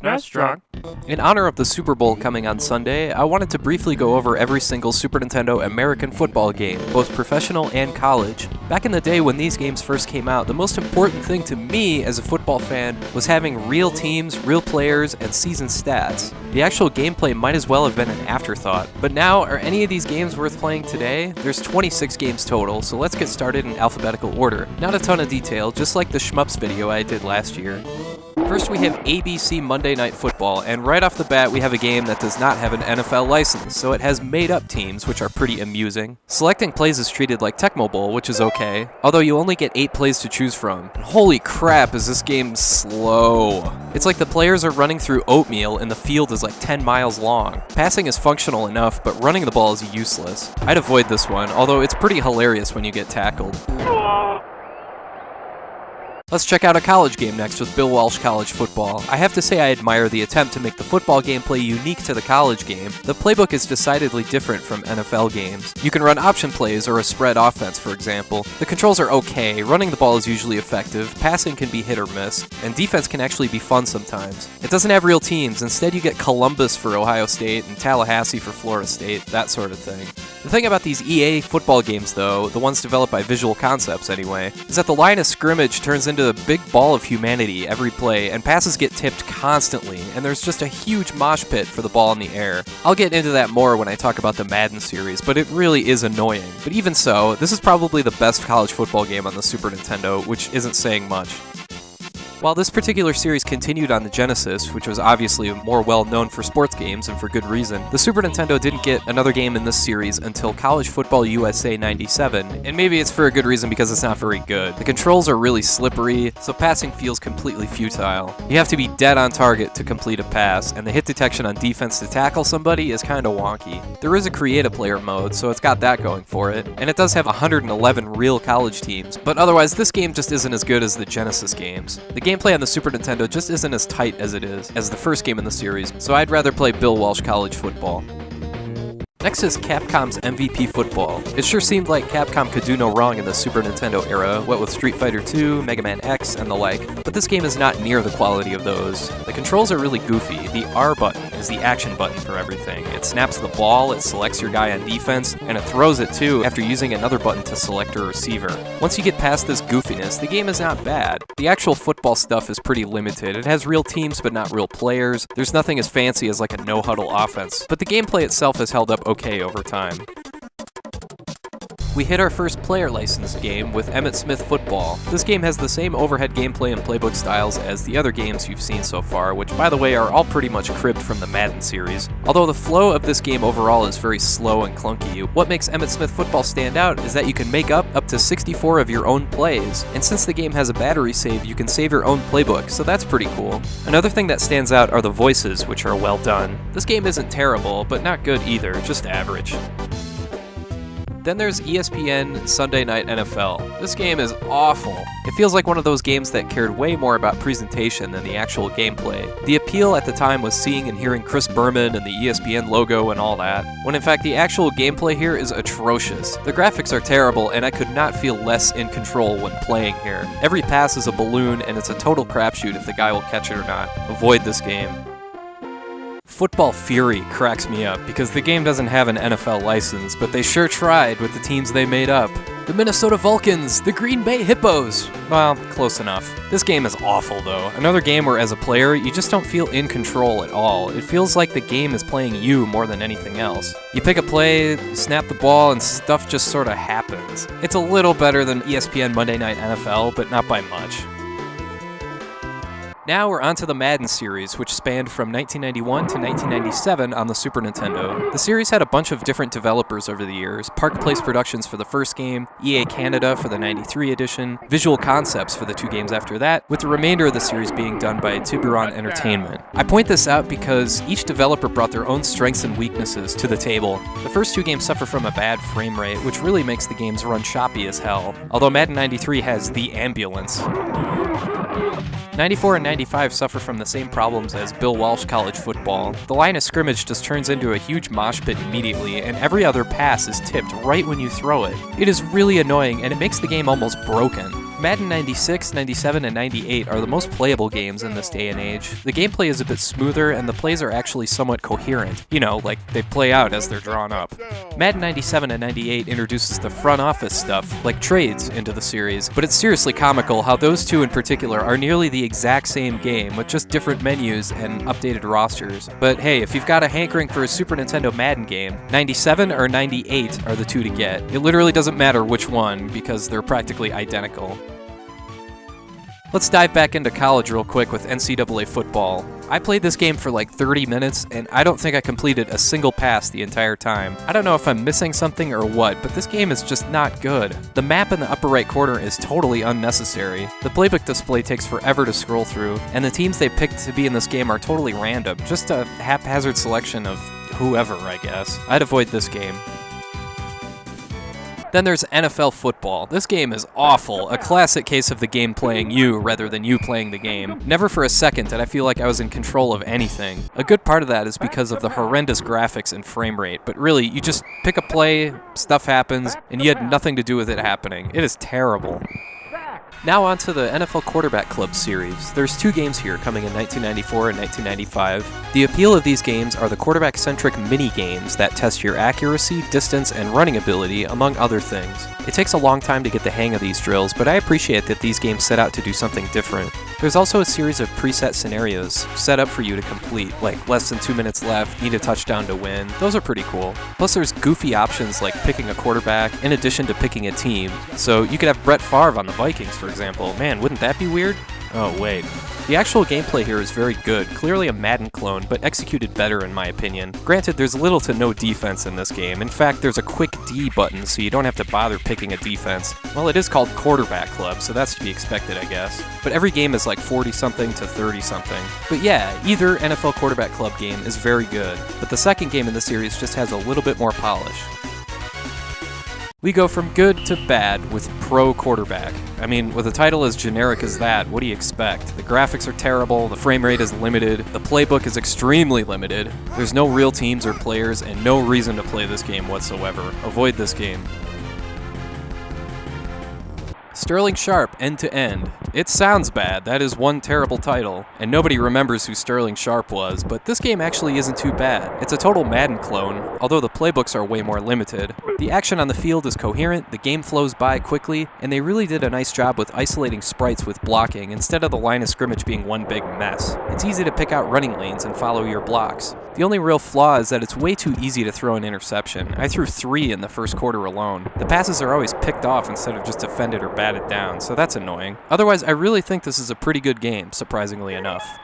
SNESdrunk. In honor of the Super Bowl coming on Sunday, I wanted to briefly go over every single Super Nintendo American football game, both professional and college. Back in the day when these games first came out, the most important thing to me as a football fan was having real teams, real players, and season stats. The actual gameplay might as well have been an afterthought. But now, are any of these games worth playing today? There's 26 games total, so let's get started in alphabetical order. Not a ton of detail, just like the Shmups video I did last year. First, we have ABC Monday Night Football, and right off the bat, we have a game that does not have an NFL license, so it has made-up teams, which are pretty amusing. Selecting plays is treated like Tecmo Bowl, which is okay, although you only get 8 plays to choose from. And holy crap, is this game slow. It's like the players are running through oatmeal and the field is like 10 miles long. Passing is functional enough, but running the ball is useless. I'd avoid this one, although it's pretty hilarious when you get tackled. Let's check out a college game next with Bill Walsh College Football. I have to say I admire the attempt to make the football gameplay unique to the college game. The playbook is decidedly different from NFL games. You can run option plays or a spread offense, for example. The controls are okay, running the ball is usually effective, passing can be hit or miss, and defense can actually be fun sometimes. It doesn't have real teams, instead you get Columbus for Ohio State and Tallahassee for Florida State, that sort of thing. The thing about these EA football games though, the ones developed by Visual Concepts anyway, is that the line of scrimmage turns into a big ball of humanity every play, and passes get tipped constantly, and there's just a huge mosh pit for the ball in the air. I'll get into that more when I talk about the Madden series, but it really is annoying. But even so, this is probably the best college football game on the Super Nintendo, which isn't saying much. While this particular series continued on the Genesis, which was obviously more well-known for sports games and for good reason, the Super Nintendo didn't get another game in this series until College Football USA 97, and maybe it's for a good reason because it's not very good. The controls are really slippery, so passing feels completely futile. You have to be dead on target to complete a pass, and the hit detection on defense to tackle somebody is kinda wonky. There is a create a player mode, so it's got that going for it, and it does have 111 real college teams, but otherwise this game just isn't as good as the Genesis games. The gameplay on the Super Nintendo just isn't as tight as it is as the first game in the series, so I'd rather play Bill Walsh College Football. Next is Capcom's MVP Football. It sure seemed like Capcom could do no wrong in the Super Nintendo era, what with Street Fighter II, Mega Man X, and the like, but this game is not near the quality of those. The controls are really goofy. The R button is the action button for everything. It snaps the ball, it selects your guy on defense, and it throws it too after using another button to select a receiver. Once you get past this goofiness, the game is not bad. The actual football stuff is pretty limited. It has real teams but not real players. There's nothing as fancy as like a no-huddle offense, but the gameplay itself has held up okay over time. We hit our first player licensed game with Emmitt Smith Football. This game has the same overhead gameplay and playbook styles as the other games you've seen so far, which by the way are all pretty much cribbed from the Madden series. Although the flow of this game overall is very slow and clunky, what makes Emmitt Smith Football stand out is that you can make up to 64 of your own plays, and since the game has a battery save, you can save your own playbook, so that's pretty cool. Another thing that stands out are the voices, which are well done. This game isn't terrible, but not good either, just average. Then there's ESPN Sunday Night NFL. This game is awful. It feels like one of those games that cared way more about presentation than the actual gameplay. The appeal at the time was seeing and hearing Chris Berman and the ESPN logo and all that, when in fact the actual gameplay here is atrocious. The graphics are terrible, and I could not feel less in control when playing here. Every pass is a balloon, and it's a total crapshoot if the guy will catch it or not. Avoid this game. Football Fury cracks me up because the game doesn't have an NFL license, but they sure tried with the teams they made up. The Minnesota Vulcans, the Green Bay Hippos. Well, close enough. This game is awful though. Another game where as a player, you just don't feel in control at all. It feels like the game is playing you more than anything else. You pick a play, snap the ball, and stuff just sort of happens. It's a little better than ESPN Monday Night NFL, but not by much. Now we're onto the Madden series, which spanned from 1991 to 1997 on the Super Nintendo. The series had a bunch of different developers over the years: Park Place Productions for the first game, EA Canada for the 93 edition, Visual Concepts for the 2 games after that, with the remainder of the series being done by Tiburon Entertainment. I point this out because each developer brought their own strengths and weaknesses to the table. The first 2 games suffer from a bad frame rate, which really makes the games run choppy as hell, although Madden 93 has the ambulance. 94 and 95 suffer from the same problems as Bill Walsh College Football. The line of scrimmage just turns into a huge mosh pit immediately, and every other pass is tipped right when you throw it. It is really annoying, and it makes the game almost broken. Madden 96, 97, and 98 are the most playable games in this day and age. The gameplay is a bit smoother and the plays are actually somewhat coherent. You know, like they play out as they're drawn up. Madden 97 and 98 introduces the front office stuff, like trades, into the series, but it's seriously comical how those two in particular are nearly the exact same game, with just different menus and updated rosters. But hey, if you've got a hankering for a Super Nintendo Madden game, 97 or 98 are the two to get. It literally doesn't matter which one, because they're practically identical. Let's dive back into college real quick with NCAA football. I played this game for like 30 minutes, and I don't think I completed a single pass the entire time. I don't know if I'm missing something or what, but this game is just not good. The map in the upper right corner is totally unnecessary. The playbook display takes forever to scroll through, and the teams they picked to be in this game are totally random, just a haphazard selection of whoever, I guess. I'd avoid this game. Then there's NFL football. This game is awful, a classic case of the game playing you rather than you playing the game. Never for a second did I feel like I was in control of anything. A good part of that is because of the horrendous graphics and frame rate, but really, you just pick a play, stuff happens, and you had nothing to do with it happening. It is terrible. Now on to the NFL Quarterback Club series. There's two games here coming in 1994 and 1995. The appeal of these games are the quarterback-centric mini-games that test your accuracy, distance, and running ability, among other things. It takes a long time to get the hang of these drills, but I appreciate that these games set out to do something different. There's also a series of preset scenarios set up for you to complete, like less than 2 minutes left, need a touchdown to win. Those are pretty cool. Plus there's goofy options like picking a quarterback in addition to picking a team. So you could have Brett Favre on the Vikings, for example. Man, wouldn't that be weird? Oh, wait. The actual gameplay here is very good, clearly a Madden clone, but executed better in my opinion. Granted, there's little to no defense in this game. In fact, there's a quick D button, so you don't have to bother picking a defense. Well, it is called Quarterback Club, so that's to be expected, I guess. But every game is like 40-something to 30-something. But yeah, either NFL Quarterback Club game is very good, but the second game in the series just has a little bit more polish. We go from good to bad with Pro Quarterback. I mean, with a title as generic as that, what do you expect? The graphics are terrible, the frame rate is limited, the playbook is extremely limited, there's no real teams or players, and no reason to play this game whatsoever. Avoid this game. Sterling Sharp, end to end. It sounds bad, that is one terrible title, and nobody remembers who Sterling Sharp was, but this game actually isn't too bad. It's a total Madden clone, although the playbooks are way more limited. The action on the field is coherent, the game flows by quickly, and they really did a nice job with isolating sprites with blocking instead of the line of scrimmage being one big mess. It's easy to pick out running lanes and follow your blocks. The only real flaw is that it's way too easy to throw an interception. I threw 3 in the first quarter alone. The passes are always picked off instead of just defended or batted down, so that's annoying. Otherwise, I really think this is a pretty good game, surprisingly enough.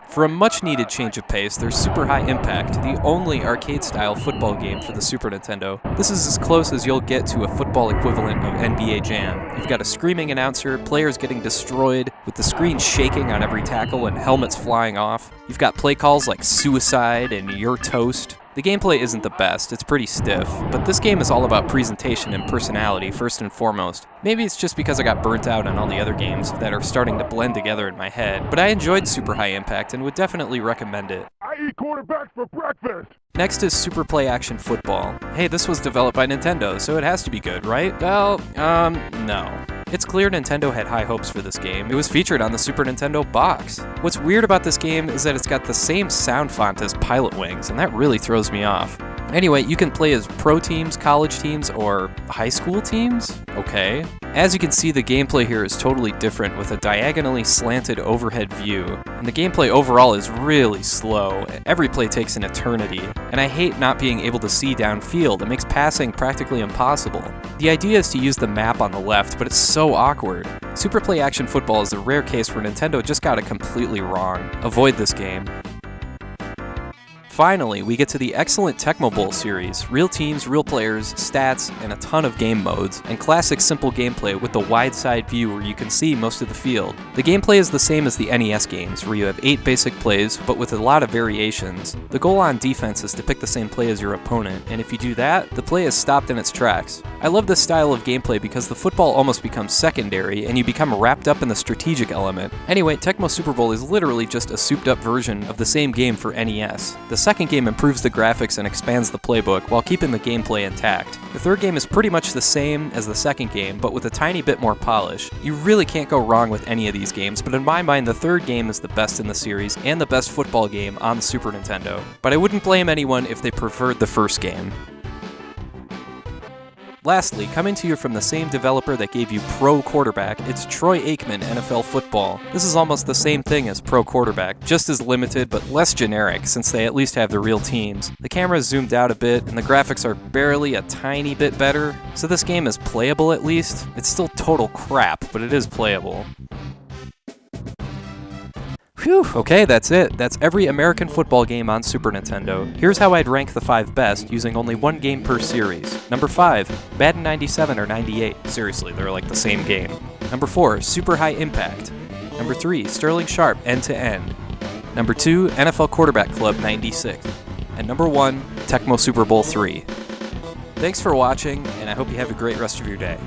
For a much-needed change of pace, there's Super High Impact, the only arcade-style football game for the Super Nintendo. This is as close as you'll get to a football equivalent of NBA Jam. You've got a screaming announcer, players getting destroyed, with the screen shaking on every tackle and helmets flying off. You've got play calls like suicide and you're toast. The gameplay isn't the best, it's pretty stiff, but this game is all about presentation and personality first and foremost. Maybe it's just because I got burnt out on all the other games that are starting to blend together in my head, but I enjoyed Super High Impact and would definitely recommend it. I eat quarterbacks for breakfast! Next is Super Play Action Football. Hey, this was developed by Nintendo, so it has to be good, right? Well, no. It's clear Nintendo had high hopes for this game. It was featured on the Super Nintendo box. What's weird about this game is that it's got the same sound font as Pilot Wings, and that really throws me off. Anyway, you can play as pro teams, college teams, or high school teams? Okay. As you can see, the gameplay here is totally different with a diagonally slanted overhead view, and the gameplay overall is really slow. Every play takes an eternity, and I hate not being able to see downfield. It makes passing practically impossible. The idea is to use the map on the left, but it's so awkward. Super Play Action Football is a rare case where Nintendo just got it completely wrong. Avoid this game. Finally, we get to the excellent Tecmo Bowl series. Real teams, real players, stats, and a ton of game modes, and classic simple gameplay with the wide side view where you can see most of the field. The gameplay is the same as the NES games, where you have 8 basic plays, but with a lot of variations. The goal on defense is to pick the same play as your opponent, and if you do that, the play is stopped in its tracks. I love this style of gameplay because the football almost becomes secondary, and you become wrapped up in the strategic element. Anyway, Tecmo Super Bowl is literally just a souped up version of the same game for NES. The second game improves the graphics and expands the playbook while keeping the gameplay intact. The third game is pretty much the same as the second game, but with a tiny bit more polish. You really can't go wrong with any of these games, but in my mind the third game is the best in the series and the best football game on the Super Nintendo. But I wouldn't blame anyone if they preferred the first game. Lastly, coming to you from the same developer that gave you Pro Quarterback, it's Troy Aikman NFL Football. This is almost the same thing as Pro Quarterback, just as limited but less generic since they at least have the real teams. The camera is zoomed out a bit and the graphics are barely a tiny bit better, so this game is playable at least. It's still total crap, but it is playable. Phew, okay, that's it. That's every American football game on Super Nintendo. Here's how I'd rank the 5 best using only one game per series. Number 5, Madden 97 or 98. Seriously, they're like the same game. Number 4, Super High Impact. Number 3, Sterling Sharp End to End. Number 2, NFL Quarterback Club 96. And number 1, Tecmo Super Bowl 3. Thanks for watching, and I hope you have a great rest of your day.